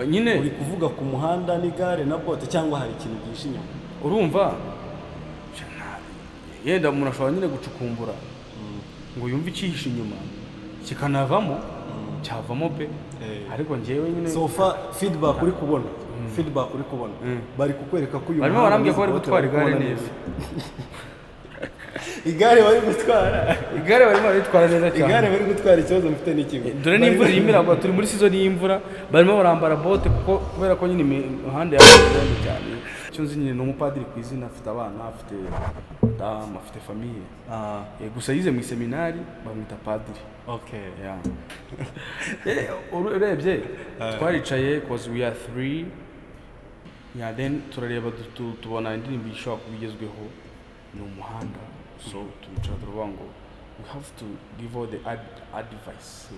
nyine uri kuvuga ku muhanda n'igare na bote cyangwa hari ikintu byinshi inyuma urumva yenda umuntu ashobora nyine gucukumbura ngo yumve icyihishe inyuma kikanavamo cyavamo pe ariko njyewe nyine so far feedback uri kubona bari kukwereka ko uyu barimo barambye ko bari gutwara igare neza igare bari gutwara barimo baritwara neza cyane igare bari gutwara ikibazo mfite n'ikigo dore n'imvura irimo iragwa turi muri season y'imvura barimo barambara bote kuko kubera ko nyine imihanda yawe cyane icyo nzi nyine ni umupadiri ku izina afite abana afite damu afite famiye gusa yize mu seminari bamwita padiri. Okay, urebye twaricaye cause we are 3 then turareba tubona indirimbo ishobora kuba igezweho ni Umuhanda, so turicara turavuga ngo we have to give all the advice.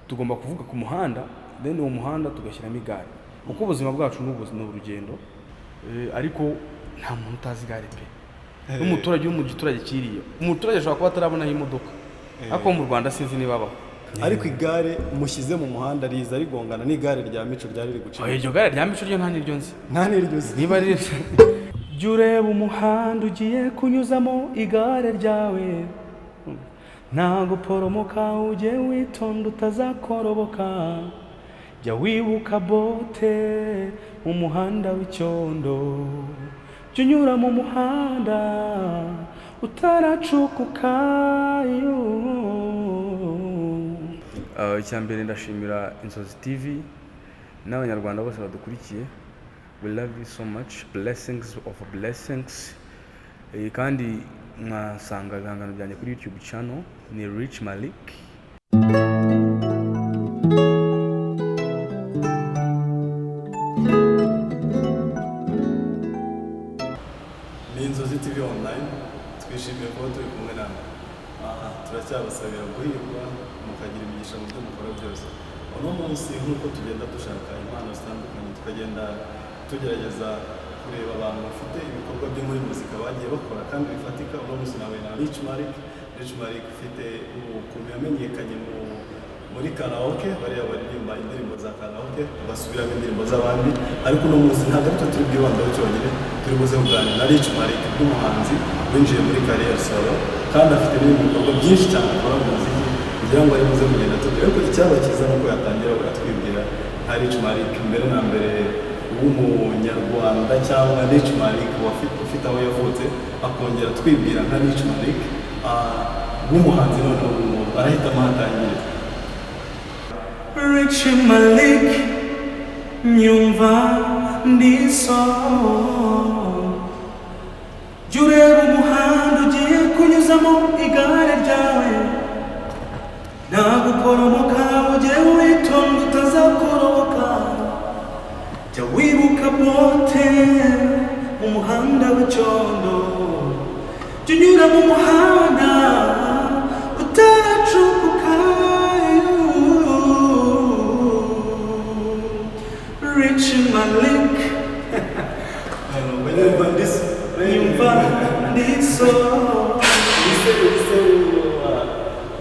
Tugomba kuvuga ku muhanda, then uwo muhanda tugashyiramo igare kuko ubuzima bwacu ni urugendo, ariko nta muntu utazi igare pe. N'umuturage uri mu giturage kiriye, umuturage ashobora kuba atarabonaho imodoka, ariko mu Rwanda sinzi niba babaho. Ariko igare mushyize mu muhanda riza rigongana n'igare rya Mico ryari riri gucika. Iryo gare rya Mico ryo nta niryo nzi. Niba riri jya ureba umuhanda ugiye kunyuzamo igare ryawe, nta guporomoka ujye witonda utazakoroboka, jya wibuka bote mu muhanda w'icyondo, jya unyura mu muhanda utaracukuka. Icyambere ndashimira Inzozi TV n'Abanyarwanda bose badukurikiye. We love you so much. Blessings of blessings. Kandi mwasanga ibihangano byanjye kuri YouTube channel ni Rich Malik. Ni Inzozi TV online. Twishimiye kuba turi kumwe namwe. Turacyabasabira guhirwa mukagira imigisha mu byo mukora byose. Uno munsi nk'uko tugenda dushaka impano zitandukanye, tukagenda tugerageza kureba abantu bafite ibikorwa byo muri muzika bagiye bakora kandi bifatika. Uno munsi nawe na Rich Malik ufite ukuntu yamenyekanye muri karaoke, bariya baririmba indirimbo za karaoke basubiramo indirimbo z'abandi, ariko uno munsi ntabwo ariko turi bwibandaho cyonyine, turi buze kuganira na Rich Malik nk'umuhanzi winjiye muri kariyeri solo kandi afite n'ibikorwa byinshi cyane akora mu muziki kugira ngo ari buze kugenda tubwire ko icyaba cyiza nuko yatangira atwibwira nka Rich Malik mbere na mbere w'umunyarwanda cyangwa Rich Malik ufite aho yavutse, akongera twibwira nka Rich Malik w'umuhanzi noneho arahitamo hatangire. Rich Malik nyumva ndiso, jya ureba umuhanda ugiye kunyuzamo igare ryawe, nta guporomoka ujye witonda utazakoroboka, jya wibuka bote mu muhanda w'icyondo, jya unyura mu muhanda utaracukuka. Rich Malik nyumva ndiso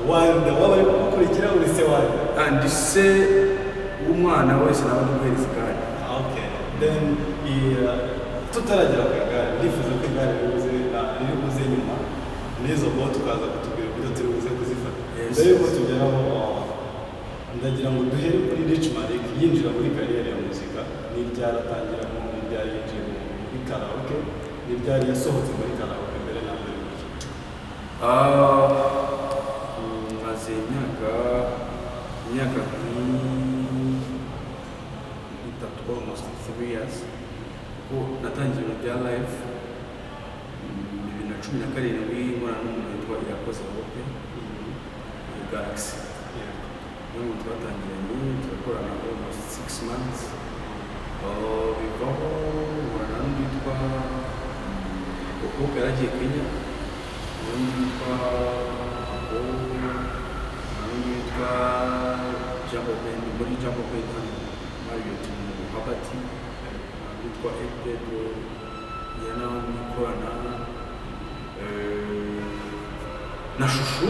wanda waba ari gukurikira urese wanda ndise umwana wese nawe guhereza igare. Then tutaragera ku igare ndifuza ko igare riri buze nyuma n'izo bote tukaza kutubwira uburyo turi buze kuzifata. Mbere yuko tugeraho ndagira ngo duhere kuri Rich Malik yinjira muri kariyeri ya muzika, n'ibyari atangiramo, n'ibyari yinjiye muri karaoke, n'ibyari yasohotse muri karaoke mbere na mbere. Maze imyaka itatu, almost 3 years, ko natangiye mu bya live 2017 nkora n'umuntu witwa Yasobanuye Galaxy. N'ubu twatangiranye turakorana almost 6 months. Bivaho nkora n'undi witwa Moco yaragiye Kenya, n'undi witwa n'undi witwa muri Jambo Pen Marriott mu Habati, witwa Pedro yana nikorana na Shushu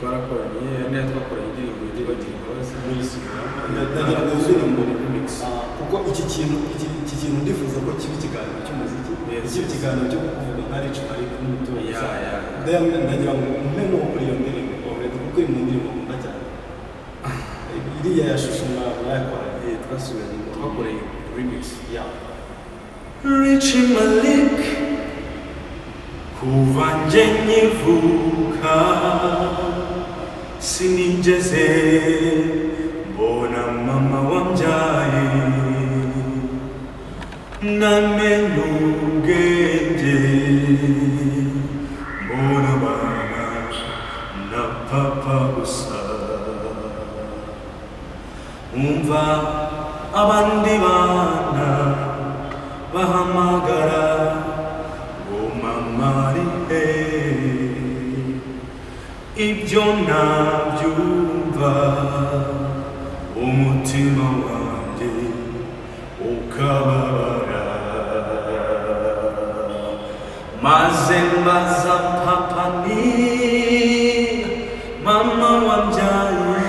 twarakoranye, niyo twakoranye indirimbo yitwa Imbabazi muri Instagram. ndagira ngo indirimbo remix kuko iki kintu ndifuza ko kiba ikiganiro cy'umuziki kiba ikiganiro cyo kuvuga nka Rich Malik n'umuturanyi ndagira ngo umpe no kuri iyo ndirimbo kuko iyi ndirimbo nkunda cyane iriya yashusho mwayakoranye twakoreye remix ya Rich Malik kuva nje nkivuka sinigeze mbona mama wambyaye namenye ubwenge mbona mama na papa gusa umva abandi bana bahamagara ngo mama ari he ibyo nabyumva umutima wanjye ukababara maze mbaza papa ni mama wambyaye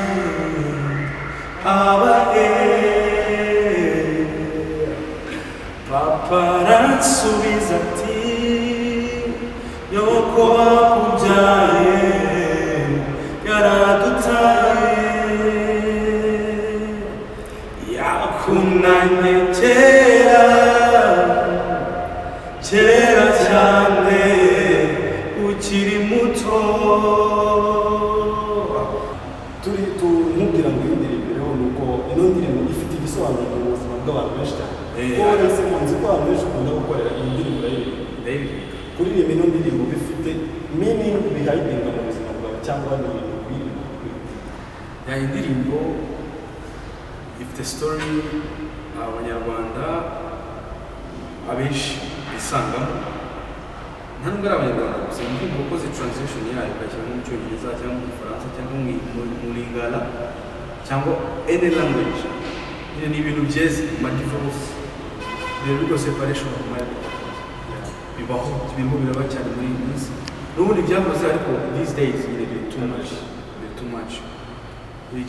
aba papa aransubiza ati yoko wakubyaye yaradutaye yakunanye kera cyane ukiri muto tumubwira ngo iyi ndirimbo rero ni uko ino ndirimbo ifite igisobanuro mu buzima bw'abantu benshi cyane kuko wese munzi ko abantu benshi ukunda gukorera iyi ndirimbo kuririmba ino ndirimbo bifite meaning bihayidinga mu buzima bwawe cyangwa ni ibintu ya indirimbo ifite story Abanyarwanda abenshi bisangamo nta nubwo ari Abanyarwanda gusa indirimbo ukoze translation yayo ugashyira mu Cyongereza cyangwa mu Gifaransa cyangwa mu Lingala cyangwa any language ni ibintu byeze ma divorce rero bigo separation of marriage bibaho biraba cyane muri iyi minsi n'ubundi byakoze ariko these days biri too much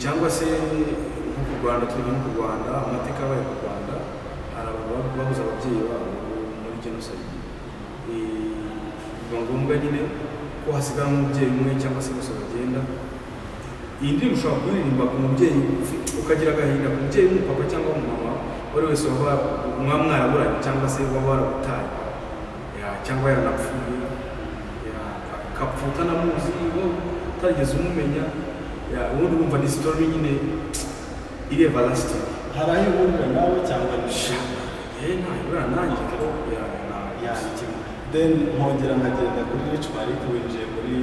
cyangwa se nko ku Rwanda turi no ku Rwanda amateka yabaye ku Rwanda hari abantu babuze ababyeyi babo muri genocide biba ngombwa nyine ko hasigara umubyeyi umwe cyangwa se bose bagenda iyi ndirimbo ushobora kuririmba ku mubyeyi ukagira agahinda ku mubyeyi w'umupapa cyangwa umumama wari wese waba mwaraburanye cyangwa se waba warabutaye cyangwa yaranapfuye akapfa utanamuzi utarigeze umumenya ubundi wumva ni story nyine iri everlasting hari aho ihurira nawe cyangwa nta ihurira nanjye ko then nkongera nkagenda kuri Rich Malik winjiye muri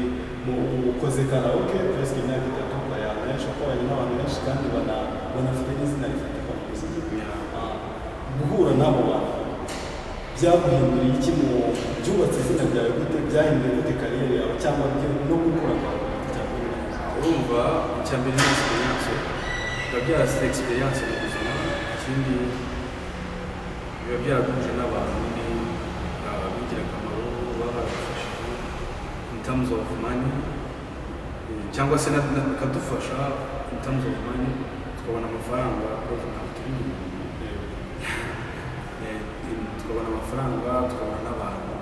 ukoze karaoke presque imyaka itatu ukayana benshi wakoranye n'abantu benshi kandi banafite n'izina rifatika mu muziki guhura n'abo bantu byaguhinduriye iki mu byubatse izina ryawe gute byahinduye gute kariyeri yawe cyangwa no gukora kwawe urumva icya mbere ni experience biba byarasize experience mu buzima ikindi biba byaraguhuje n'abantu b'ingirakamaro baba baragufashije in terms of money cyangwa se bikadufasha in terms of money tukabona amafaranga tukabona amafaranga tukabona n'abantu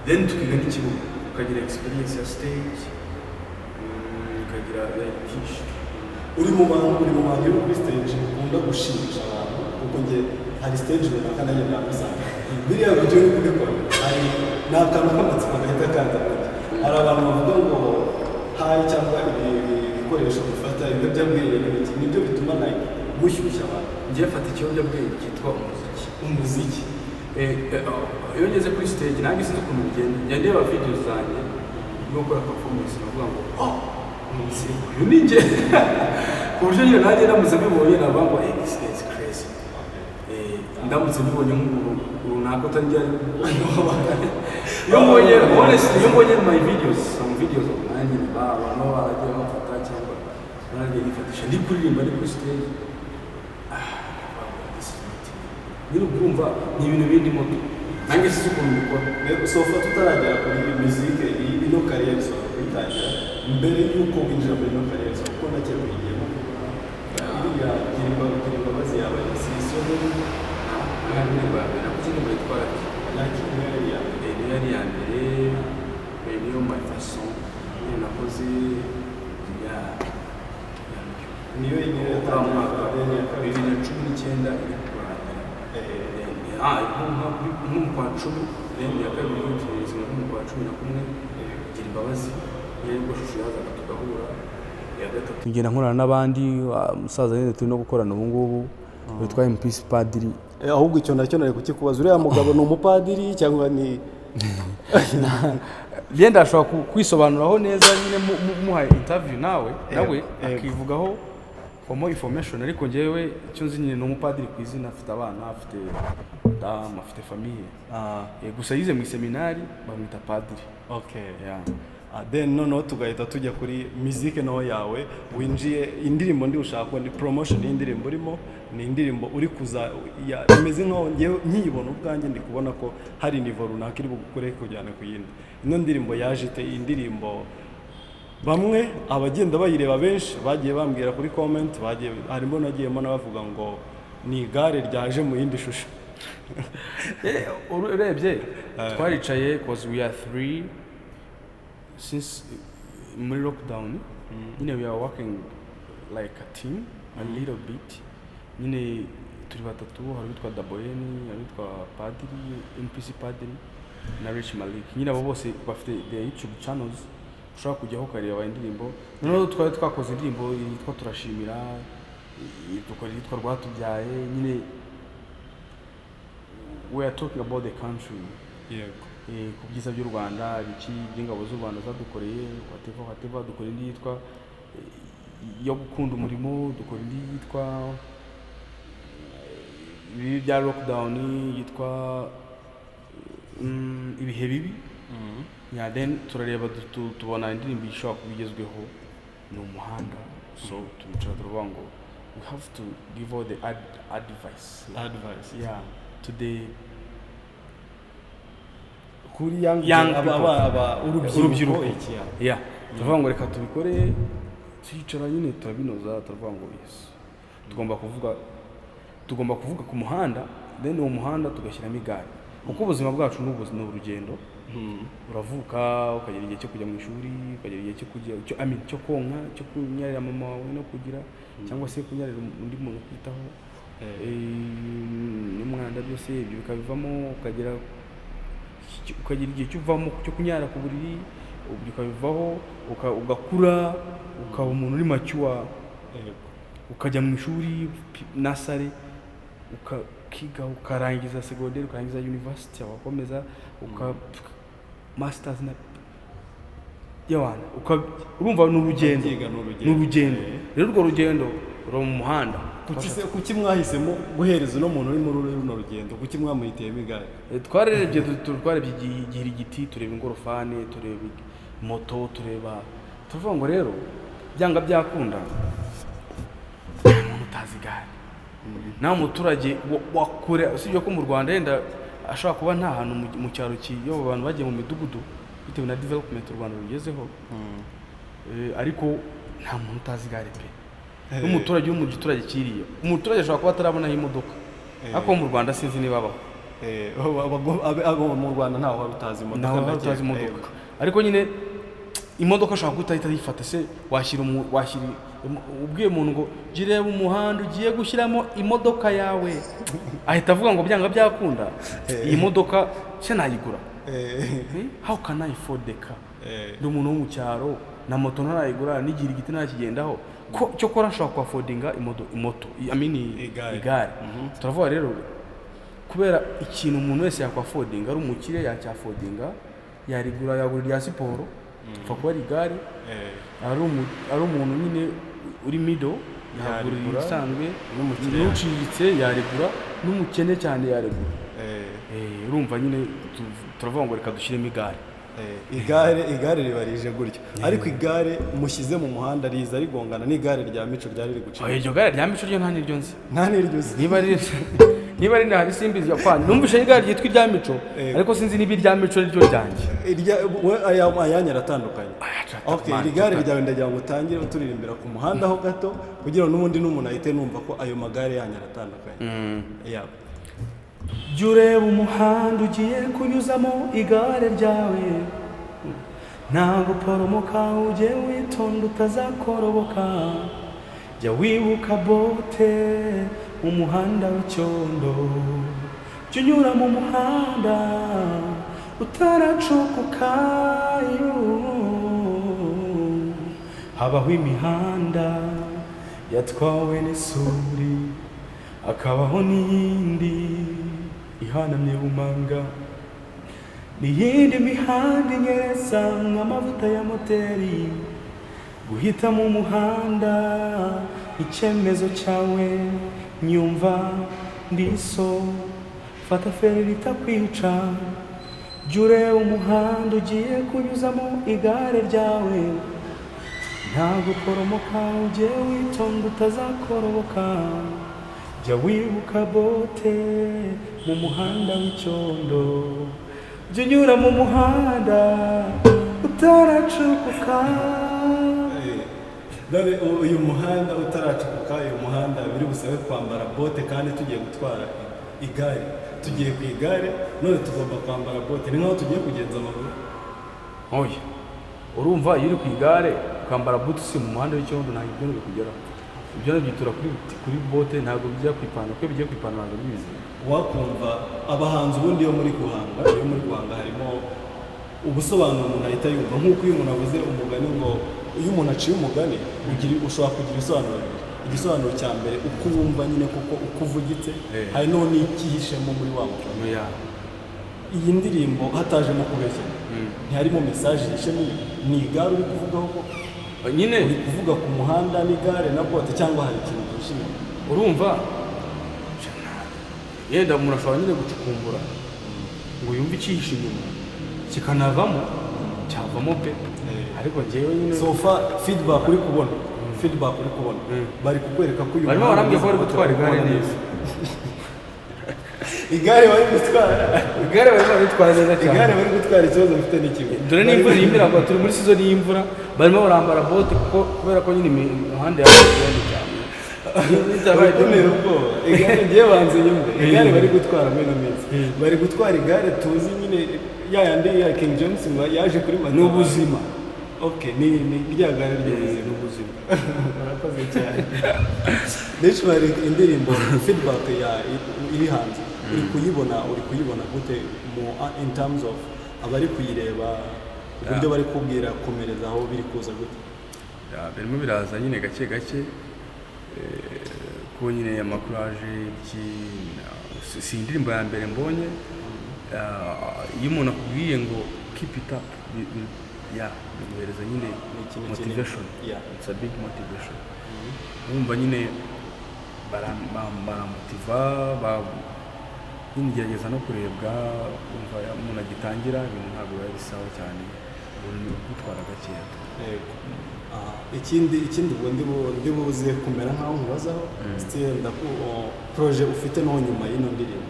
then tukiga n'ikibuga ukagira experience ya stage ukagira byinshi uri mu bantu yo kuri stage ukunda gushimisha abantu kuko nge hari stage runaka nanjye nakusanga biriya buryo uri kubikora hari n'akantu k'amatsiko gahita kanzanira hari abantu bavuga ngo hayi cyangwa ibikoresho bifata ibiyobyabwenge n'ibiki nibyo bituma nawe mushyushya abantu ngiye fata ikiyobyabwenge cyitwa umuziki iyo ngeze kuri stage nanjye sinzi ukuntu bigenda njya ndeba video zanjye no gukora performance navuga ngo uyu ni njye ku buryo nyine nanjye ndamutse mbibonye navuga ngo this is crazy ndamutse mbibonye nk'umuntu runaka utarya iyo mbonye my videos some videos of mine abantu baragiye bafata cyangwa baragiye bifatisha ndi kuririmba ndi kuri stage nyine urumva ni ibintu bindi moto nanjye sinzi ukuntu mbikora sofa tutaragera kuri musique ino kariyeri so kuyitangira mbere y'uko winjira muri ino kariyeri so kuko nake kuyigiyemo iriya indirimbo ya mbere nakoze indirimbo yitwa yari iya mbere niyo my first song nakoze niyo yatangiye mwaka 2019 iri kurangira nko mu kwa 10 ya kabiri y'ubucuruzi nko mu kwa 11 kugira imbabazi yego shusho yazaga tugahura ya gatatu ngenda nkorana n'abandi umusaza nyine turi no gukorana ubu ngubu witwa MPC Padiri. Ahubwo icyo nacyo nari kukikubaza, uriya mugabo ni umupadiri cyangwa ni Genda ashobora kwisobanuraho neza nyine muhaye interview nawe akivugaho for more information, ariko njyewe icyo nzi nyine ni umupadiri ku izina, afite abana, afite dame, afite famille. Gusa yize mu seminari bamwita padiri. Okay. Yeah. Then noneho tugahita tujya kuri musique naho yawe winjiye indirimbo ndi ushaka ni promotion y'indirimbo urimo, ni indirimbo uri kuza imeze nkaho ngewe nkiyibona ubwanjye ndi kubona ko hari niveau runaka iri bugukore kujyana ku yindi. Ino ndirimbo yaje ite indirimbo bamwe abagenda bayireba benshi bagiye bambwira kuri comment, bagiye harimo nagiyemo nabavuga ngo ni igare ryaje mu yindi shusho. Urebye twaricaye cause we are 3 since muri lockdown. We are working like a team a little bit. Turi batatu, hari witwa Daboyeni, hari witwa Padiri, MPC Padiri na Malik. Abo bose bafite their YouTube channels ushaka kujyaho ukareba indirimbo. Noneho twari twakoze indirimbo yitwa turashimira, yitwa rwatubyaye. We are talking about the country. Ku byiza by'u Rwanda, ibiki by'ingabo z'u Rwanda zadukoreye, whatever dukora indi yitwa yo gukunda umurimo, dukora indi yitwa ibi bya lockdown, yitwa ibihe bibi. Then turareba tubona indirimbo ishobora kubigezweho ni Umuhanda. So tubicara turavuga ngo we have to give all the advice. Yeah, today kuri young urubyiruko. Yeah, tuvuga ngo reka tubikore, twicara nyine turabinoza, tuvuga ngo yes, tugomba kuvuga ku muhanda, then uwo muhanda tugashyiramo igare, kuko ubuzima bwacu ni urugendo. Uravuka ukagera igihe cyo kujya mu ishuri, ukagera igihe cyo kujya cyo konka, cyo kunyarira mama wawe no kugira cyangwa se kunyarira undi muntu kwitaho, n'umwanda byose ibyo bikabivamo, ukagira igihe cy'uvamo cyo kunyara ku buriri, ukabivaho ugakura, ukaba umuntu uri mature, ukajya mu ishuri nasare, ukiga, ukarangiza secondaire, ukarangiza university, ugakomeza masters na yawana, urumva n'urugendo. Rero urwo rugendo rwo mu muhanda. Kuki mwahisemo guhereza no muntu uri muri runo rugendo? Kuki mwamuhitiyemo igare? Twarebye igihe igiti, tureba ingorofane, tureba moto, tuvuga ngo rero byanga byakunda umuntu utazi igare. Nawe umuturage wakure, usibye ko mu Rwanda yenda ashobora kuba nta hantu mu cyaro kiyo abantu bagiye mu midugudu bitewe na development u Rwanda rugezeho, ariko nta muntu utazi igare pe. N'umuturage wo mu giturage kiriyo, umuturage ashobora kuba atarabonaho imodoka, ariko mu Rwanda sinzi niba babaho. Mu Rwanda ntaho utazi imodoka, ariko nyine imodoka ashobora guhita yifata. Se washyira ubwiye umuntu ngo gireba umuhanda ugiye gushyiramo imodoka yawe, ahita avuga ngo byanga byakunda iyi modoka se nayigura. How can I afford the car? Ndi umuntu wo mu cyaro, na moto ntarayigura, nigira igiti ntakigendaho, cyo kora ashobora kuafordinga imoto, igare. Turavuga rero kubera ikintu umuntu wese yakwafordinga, ari umukire yacyafordinga, yarigura, yagura rya siporo, fa kuba igare. Ari umuntu nyine uri middle, yagura isanzwe, n'uciriritse yarigura, n'umukene cyane yarigura. Urumva nyine turavuga ngo reka dushyiremo igare. Igare ribarije gutyo, ariko igare mushyize mu muhanda riza rigongana n'igare rya Mico ryari riri gucika. Iryo gare rya Mico ryo nta niryo nzi. Niba ari hari simbizi yapfanye. Numvise igare ryitwa irya Mico, ariko sinzi niba irya Mico ryo ryanjye. Ayanya aratandukanye. Okay, igare ryawe ndagira ngo utangire uturirimbira ku muhanda ho gato kugira ngo n'ubundi n'umuntu ahite numva ko ayo magare yanyu aratandukanye. Yeah. Jya ureba umuhanda ugiye kunyuzamo igare ryawe, ntabwo poromoka ujye witonda utazakoroboka, jya wibuka bote mu muhanda w'icyondo, jya unyura mu muhanda utaracukuka. Habaho imihanda yatwawe n'isuri, akabaho n'iyindi ihanamye bumanga, n'iyindi mihanda inyereza nk'amavuta ya moteri. Guhitamo umuhanda icyemezo cyawe, nyumva ndiso, fata feri ritakwica. Jya ureba umuhanda ugiye kunyuzamo igare ryawe, ntabwo poromoka ujye witonda utazakoroboka, jya wibuka bote mu muhanda w'icyondo, jya unyura mu muhanda utaracukuka. Dore uyu muhanda utaracukuka, uyu muhanda biri busabe kwambara bote kandi tugiye gutwara igare, tugiye ku igare none tugomba kwambara bote, ni nkaho tugiye kugenza amaguru. Oya, urumva iyo uri ku igare ukambara butusi mu muhanda w'icyondo ntabwo ibyo bikugeraho. Ibyo naby'itura kuri bote ntabwo bijya ku ipantaro, kuko bigiye ku ipantaro ntabwo bizi. Wakumva abahanzi ubundi iyo muri guhanga harimo ubusobanuro umuntu ahita yumva, nk'uko iyo umuntu avuze umugani ngo iyo umuntu aciye umugani ushobora kugira ibisobanuro bibiri. Igisobanuro cya mbere uko wumva nyine kuko uko uvugitse, hari n'ikihishemo muri wa mugani. Iyi ndirimbo hatajemo kubeshya, ntiharimo mesaje yishemo, ni igare uri kuvugaho ko nyine uri kuvuga ku muhanda n'igare na bote, cyangwa hari ikintu cyishimo. Urumva yenda umuntu ashobora nyine gucukumbura ngo yumve icyihishe inyuma kikanavamo, cyavamo pe. Ariko njyewe nyine so far feedback uri kubona bari kukwereka ko uyu barimo barambye ko bari gutwara igare neza. Igare bari gutwara neza cyane. Igare bari gutwara ikibazo bifite n'ikigo. Dore n'imvura yimira ngo turi muri season y'imvura, barimo barambara bote kuko kubera ko nyine umuhanda yabaye cyane. Barakomera ubwoba. Igare ngiye banze nyumve. Igare bari gutwara muri no minsi. Bari gutwara igare tuzi nyine yandi ya King James yaje kuri mata. N'ubuzima. Okay, ni rya gare n'ubuzima. Barakoze cyane. Ndetse bari indirimbo feedback ya iri hanze. Uri kuyibona gute in terms of abari kuyireba, uburyo bari kubwira komereza aho biri kuza gute? Birimo biraza nyine gake ko nyine amakuraje si indirimbo ya mbere mbonye. Iyo umuntu akubwiye ngo keep it up, bimuhereza nyine motivation. It's a big motivation. Urumva nyine baramotiva, nyine gerageza no kurebwa, umva umuntu agitangira ibintu ntabwo biba bisawa cyane, gutwara gakeya. Ikindi ubwo ndi buze kumera nkaho nkubazaho projet ufite no nyuma y'ino ndirimbo,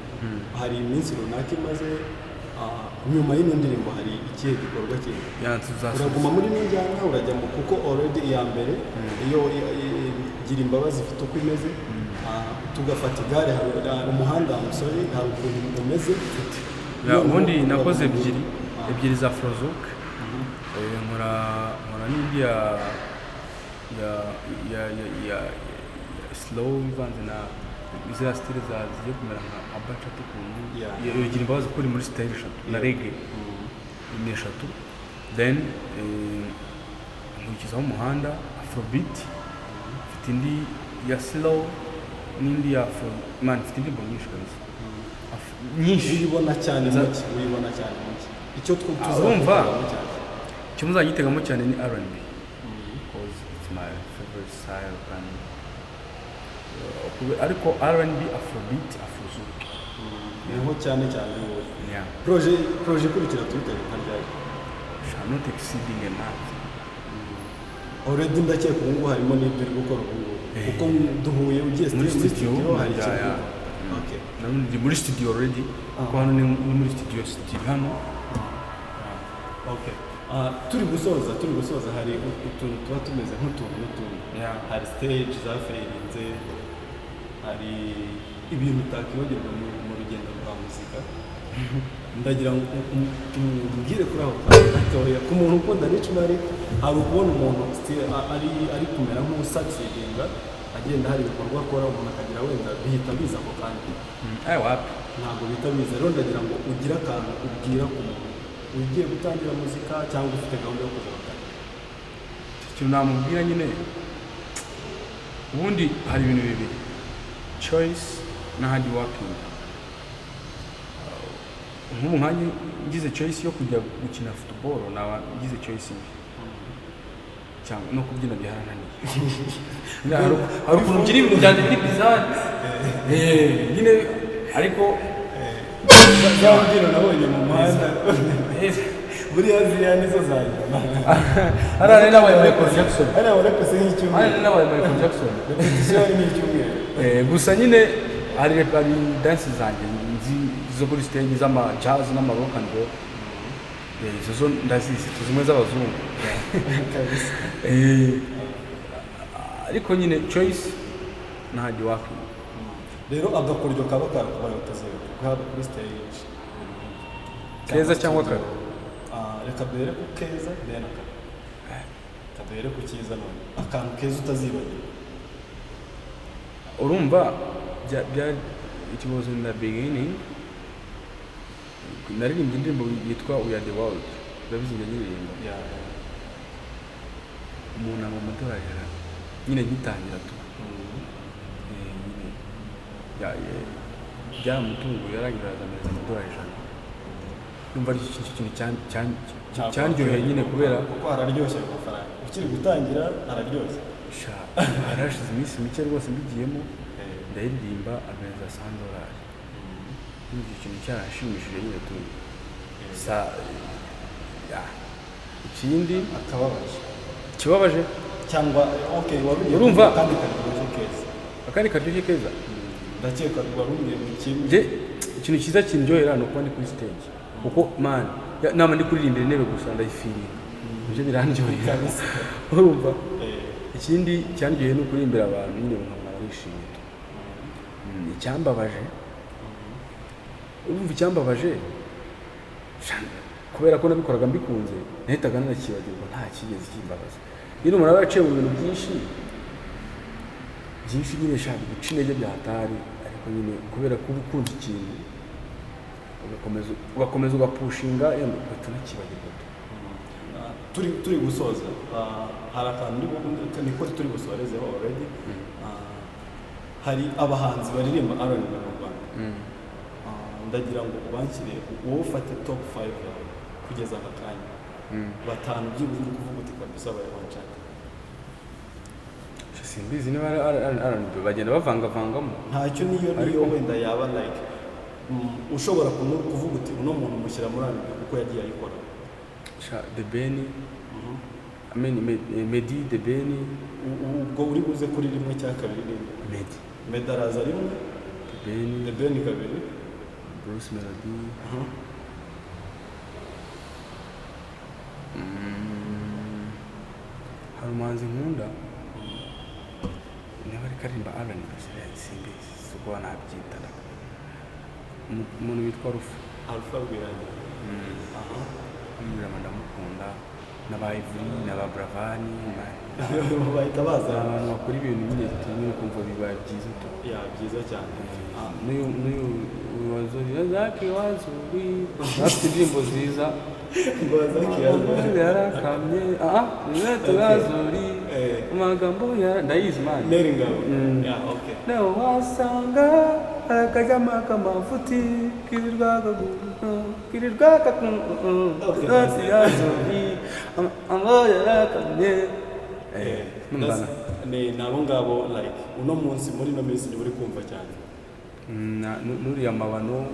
hari iminsi runaka imaze nyuma y'ino ndirimbo, hari ikihe gikorwa kindi uraguma muri n'injyana urajya mu, kuko already iya mbere iyo gira imbabazi ifite uko imeze, tugafata igare, umuhanda umusore hari ukuntu umeze. Ubundi nakoze ebyiri za Frozok, nkora n'indi ya slow ivanze na izira style zigiye kumera nka abacha tukuntu yogira imbabazi ko uri muri style eshatu na reggae ni eshatu. Then nkurikizaho umuhanda afrobeat, mfite indi ya slow n'indi ya afro, man mfite indirimbo nyinshi kabisa nyinshi. Uyibona cyane icyo tuzumva icyo muzagitegamo cyane ni R&B, because it's my favorite style kandi ariko R&B, afrobeat, afrozouk niho cyane projet kurikira Twitter nkaryaye shall not exceeding a month. Already ndakeka ubu ngubu harimo n'ibyo uri gukora ubu ngubu, kuko duhuye ugiye muri studio hari ikintu. Okay, ndi muri studio already, kuko hano ni muri studio hano. Okay, turi gusoza hari utuntu tuba tumeze nk'utuntu hari stage zaferinze, hari ibintu utakwibagirwa mu rugendo rwa muzika. Ndagira ngo mbwire kuri aho gatoya ku muntu ukunda Malik, hari ukubona umuntu ari kumera nk'usakisidinga agenda hari ibikorwa akora umuntu akagira wenda bihita biza ako kanya. wapi Ntabwo bihita biza. Rero ndagira ngo ugire akantu ubwira ku muntu ugiye gutangira muzika cyangwa ufite gahunda yo kuzamuka. ikintu namubwira nyine, ubundi hari ibintu bibiri, choice na hard working. Nk'ubu nkanjye ngize choice yo kujya gukina football, naba ngize choice mbi cyangwa no kubyina byarananiye. Hari ukuntu ngira ibintu byanjye biri bizarre nyine, ariko Zambyino nabonye mu muhanda buriya ziriya nizo zanyuma. hari n'abaye Michael Jackson, hari abarepese nk'icyumweru, hari n'abaye Michael Jackson repetition hari nk'icyumweru. Gusa nyine hari dance zanjye zo kuri stage z'ama jazz n'ama rock and roll, izo zo ndazizi, tuzimwe z'abazungu kabisa. Ariko nyine choice na hard working. Rero agakoryo kaba karakubaye utazera kuhaba kuri stage Keza cyangwa kabi? Reka duhere ku keza, then duhere ku cyiza none. Akantu keza utazibagirwa. Urumva it was in the beginning, naririmbye indirimbo yitwa We Are The World, urabizi njye nyiririmba umuntu mu madorari nyine gitangira tu byaramutunguye, yarangira azamereza amadorari 100. Numva ari ikintu cyanryoheye nyine, kubera kuko hararyoshye amafaranga ukiri gutangira, hararyoshye. harashize iminsi mike rwose mbigiyemo, ndayiririmba amereza $100. Numva ikintu cyarashimishije nyine tu. Ikindi kibabaje cyangwa urumva akandi karyoshye keza, ndakeka warumye mu kintu. Ikintu cyiza kindyohera ni ukuba ndi kuri stage, kuko man nama ndi kuririmbira intebe gusa ndayifiringa, ibyo birandyohera urumva. Ikindi cyandyoheye ni ukuririmbira abantu nyine bakamara bishimye. Icyambabaje, urumva icyambabaje kubera ko nabikoraga mbikunze, nahitaga nanakibagirwa, nta kigeze kimbabaza. Nyine umuntu aba yaciye mu bintu byinshi nyine shaka guca intege bya hatari, ariko nyine kubera ko ukunze ikintu ugakomeza ugapushinga, ugahita unakibagirwa. Turi gusoza, hari akantu niko turi gusorezeho already. Hari abahanzi baririmba R&B mu Rwanda. Ndagira ngo ubanshyire wowe ufate top 5 yawe kugeza aka kanya, batanu byibuze uri kuvuga uti kabisa bayabanshaka. Simbizi niba R&B bagenda bavangavangamo, ntacyo niyo wenda yaba like ushobora kuvuga uti uno muntu mushyira muri R&B kuko yagiye ayikora. The Benny, Medi, The Benny, ubwo uri buze kuri rimwe cya kabiri rimwe. Medi araza rimwe, The Benny kabiri, Bruce Melody, hari umuhanzi nkunda niba ari karimba R&B simbizi, suko nabyitana, umuntu witwa Alpha Rwiranye. ndamukunda, n'aba Ivry n'aba Bravani bahita baza abantu bakora ibintu nyine nyine kumva bibaye byiza tu. Byiza cyane. N'uyu wazuri zake wazuri afite indirimbo nziza yarakamye wazuri amagambo ndayizi man nawe wasanga akajama kamafuti kirirwaka zose yazuri amagambo yarakamye. Ni nabo ngabo like uno munsi muri no minsi uri kumva cyane nuriya mabano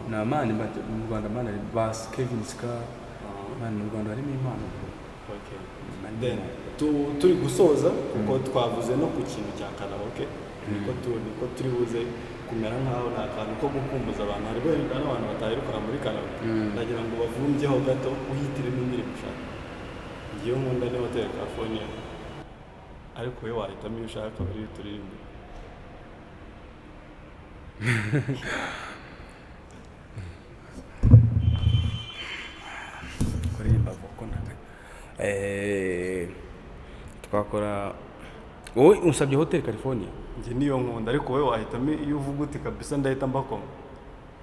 na mani mu Rwanda, mani bas Kevin Ska, mani mu Rwanda harimo impano. Then turi gusoza kuko twavuze no ku kintu cya karaoke. niko turi buze kumera nkaho nta kantu ko gukumbuza abantu hari wenda n'abantu batahirukana muri karaoke ndagira ngo bavumbyeho gato uhitiremo indirimbo ushaka ngiye nkunda ni Hotel California ariko we wahitamo iyo ushaka bari turirimbe kuririmba voko ntaga twakora wowe unsabye Hotel California njye niyo nkunda ariko we wahitamo iyo uvuga uti kabisa ndahita mbakoma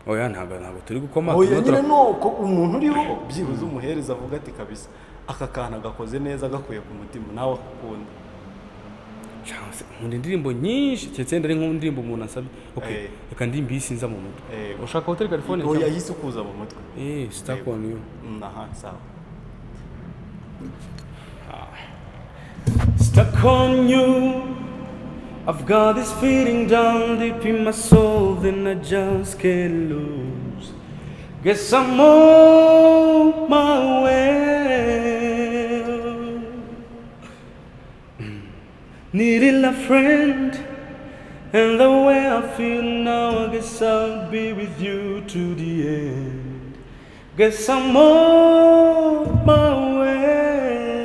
oya ntago turi gukoma oya nyine nuko umuntu uriho byibuze umuhereza avuga ati kabisa aka kana gakoze neza gakuye ku mutima nawe akakunda nkunda indirimbo nyinshi cyetse ndari nk'indirimbo umuntu asabye okay reka ndimbi isinza mu mutwe ushaka Hotel California oya yise kuza mu mutwe stuck on you aha sawa stuck on you I've got this feeling down deep in my soul that I just can't lose. Guess I'm on my way. Needing a friend, and the way I feel now, I guess I'll be with you to the end. Guess I'm on my way.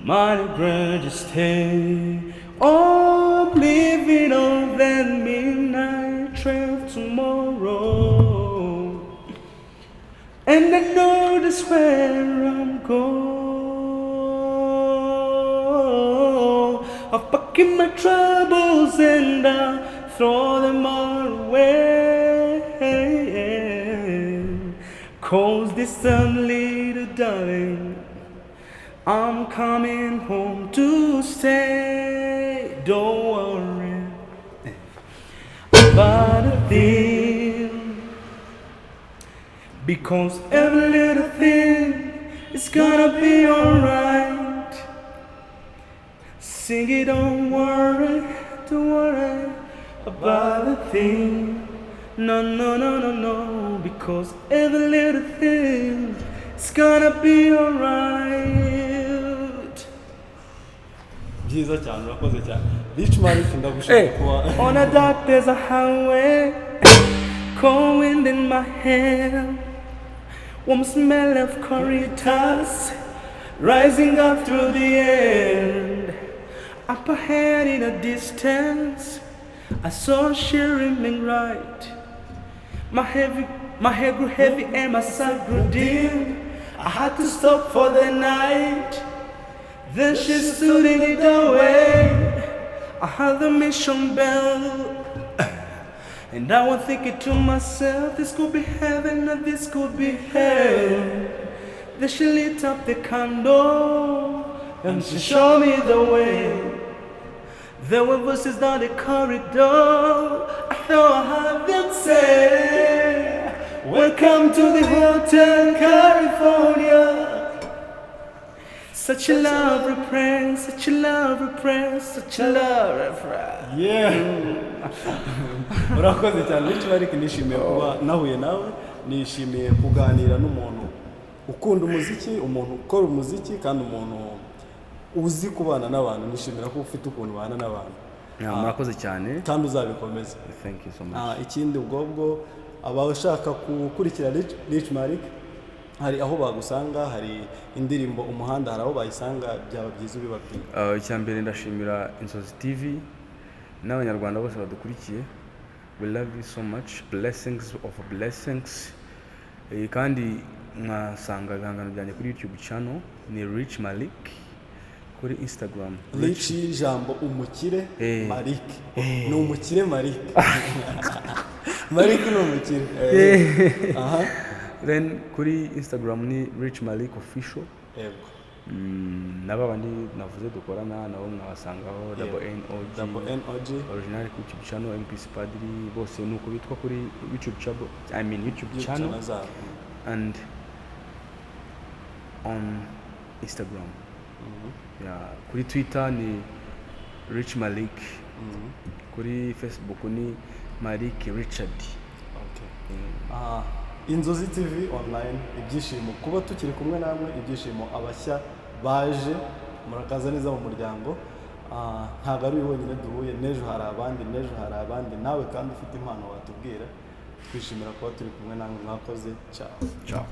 My regret just stay. Oh, I'm leaving on that midnight train tomorrow, and I know that's where I'm going. I'm packing my troubles and I throw them all away, 'cause this time, little darling, I'm coming home to stay. Don't worry about a thing, because every little thing is gonna be alright. Sing it, don't worry about a thing. No, because every little thing is gonna be alright. byiza cyane urakoze cyane Rich Malik ndagushaka kuba on a dark there's a highway, cold wind in my hair, warm smell of corridors rising up through the end. Up ahead in a distance I saw she remained right. My head grew heavy and my sight grew dim. I had to stop for the night. Then she stood in the doorway. I heard the mission bell, and I was thinking to myself, this could be heaven or this could be hell. Then she lit up the candle and she showed me the way. There were voices down the corridor. I thought I heard them say, welcome to the Hotel California. Such a lovely prayer, such a lovely prayer, such a lovely prayer. urakoze cyane Rich Malik nishimiye kuba nahuye nawe nishimiye kuganira n'umuntu ukunda umuziki umuntu ukora umuziki kandi umuntu uzi kubana n'abantu nishimira ko ufite ukuntu ubana n'abantu murakoze cyane kandi uzabikomeza. Thank you so much. Ikindi ubwo abashaka gukurikira Rich Malik hari aho bagusanga, hari indirimbo Umuhanda hari aho bayisanga, byaba byiza ubibabwira. Icyambere ndashimira Inzozi TV n'Abanyarwanda bose badukurikiye. We love you so much. Blessings of blessings. Kandi mwasanga ibihangano byanjye kuri YouTube channel ni Rich Malik, kuri Instagram Rich jambo umukire Malik ni umukire Malik Malik ni umukire then kuri Instagram ni Rich Malik official. Yego. N'abandi navuze dukorana nabo mwabasangaho NOG original ku YouTube channel MPC Padri bose nuko bitwa kuri YouTube channel, I mean YouTube channel and on Instagram. Kuri Twitter ni Rich Malik. Kuri Facebook ni Malik Richard. Inzozi TV online, ibyishimo kuba tukiri kumwe namwe, ibyishimo abashya baje murakaza neza mu muryango. ntabwo ari we wenyine duhuye, n'ejo hari abandi, n'ejo hari abandi, nawe kandi ufite impano watubwira. Twishimira kuba turi kumwe namwe, mwakoze. Ciao. Ciao.